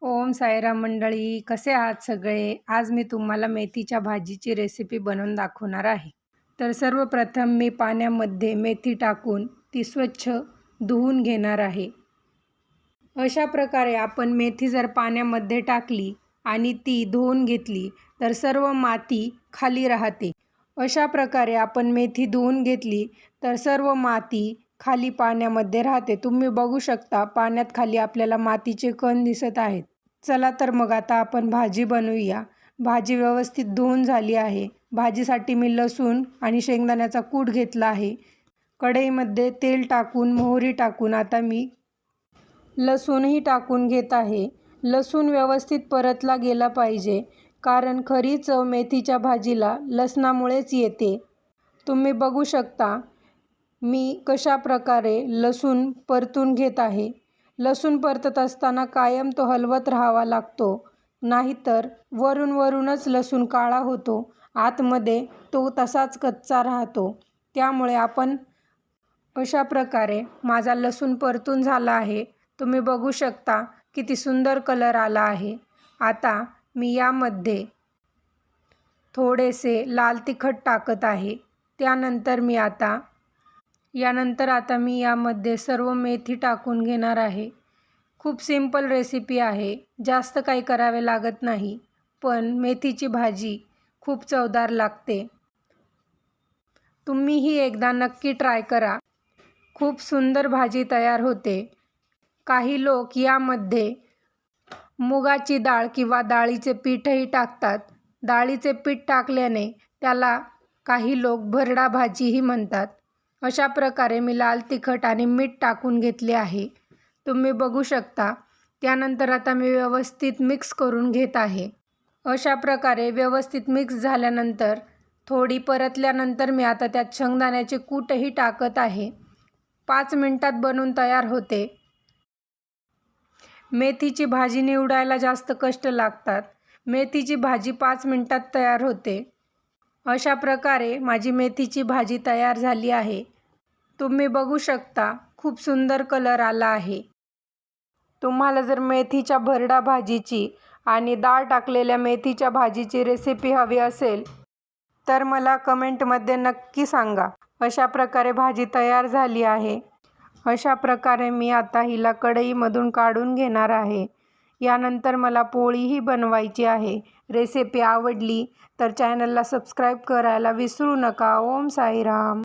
ओम साईराम मंडळी, कसे आहात सगळे? आज मी तुम्हाला मेथीच्या भाजीची रेसिपी बनवून दाखवणार आहे. तर सर्वप्रथम मी पाण्यामध्ये मेथी टाकून ती स्वच्छ धुवून घेणार आहे. अशा प्रकारे आपण मेथी जर पाण्यामध्ये टाकली आणि ती धुवून घेतली तर सर्व माती खाली राहते. अशा प्रकारे आपण मेथी धुवून घेतली तर सर्व माती खाली पाण्यामध्ये राहते. तुम्ही बघू शकता पाण्यात खाली आपल्याला मातीचे कण दिसत आहेत. चला तर मग आता आपण भाजी बनवूया. भाजी व्यवस्थित धुवून झाली आहे. भाजीसाठी मी लसूण आणि शेंगदाण्याचा कूट घेतला आहे. कढईमध्ये तेल टाकून मोहरी टाकून आता मी लसूणही टाकून घेत आहे. लसूण व्यवस्थित परतला गेला पाहिजे, कारण खरी चव मेथीच्या भाजीला लसणामुळेच येते. तुम्ही बघू शकता मी कशा प्रकारे लसूण परतून घेत आहे. लसूण परतत असताना कायम तो हलवत राहावा लागतो, नाहीतर वरूनच लसूण काळा होतो, आतमध्ये तो तसाच कच्चा राहतो. त्यामुळे आपण अशा प्रकारे माझा लसूण परतून झाला आहे. तुम्ही बघू शकता किती सुंदर कलर आला आहे. आता मी यामध्ये थोडेसे लाल तिखट टाकत आहे. यानंतर आता मी यामध्ये सर्व मेथी टाकून घेणार आहे. खूप सिंपल रेसिपी आहे, जास्त काही करावे लागत नाही, पण मेथीची भाजी खूप चवदार लागते. तुम्हीही एकदा नक्की ट्राय करा. खूप सुंदर भाजी तयार होते. काही लोक यामध्ये मुगाची डाळ किंवा डाळीचे पीठही टाकतात. डाळीचे पीठ टाकल्याने त्याला काही लोक भरडा भाजीही म्हणतात. अशा प्रकारे मी लाल तिखट आणि मीठ टाकून घेतले आहे. तुम्ही बघू शकता. त्यानंतर आता मी व्यवस्थित मिक्स करून घेत आहे. अशा प्रकारे व्यवस्थित मिक्स झाल्यानंतर थोडी परतल्यानंतर मी आता त्यात शेंगदाण्याचे कूटही टाकत आहे. 5 मिनिटात बनवून तयार होते. मेथीची भाजी निवडायला जास्त कष्ट लागतात. मेथीची भाजी 5 मिनिटात तयार होते. अशा प्रकारे माझी मेथीची भाजी तयार झाली आहे. तुम्ही बघू शकता खूप सुंदर कलर आला आहे. तुम्हाला जर मेथीच्या भरडा भाजीची आणि डाळ टाकलेल्या मेथीच्या भाजीची रेसिपी हवी असेल तर मला कमेंटमध्ये नक्की सांगा. अशा प्रकारे भाजी तयार झाली आहे. अशा प्रकारे मी आता हिला कढईमधून काढून घेणार आहे. यानंतर मला पोळीही बनवायची आहे. रेसिपी आवडली तर चॅनलला सबस्क्राईब करायला विसरू नका. ओम साईराम.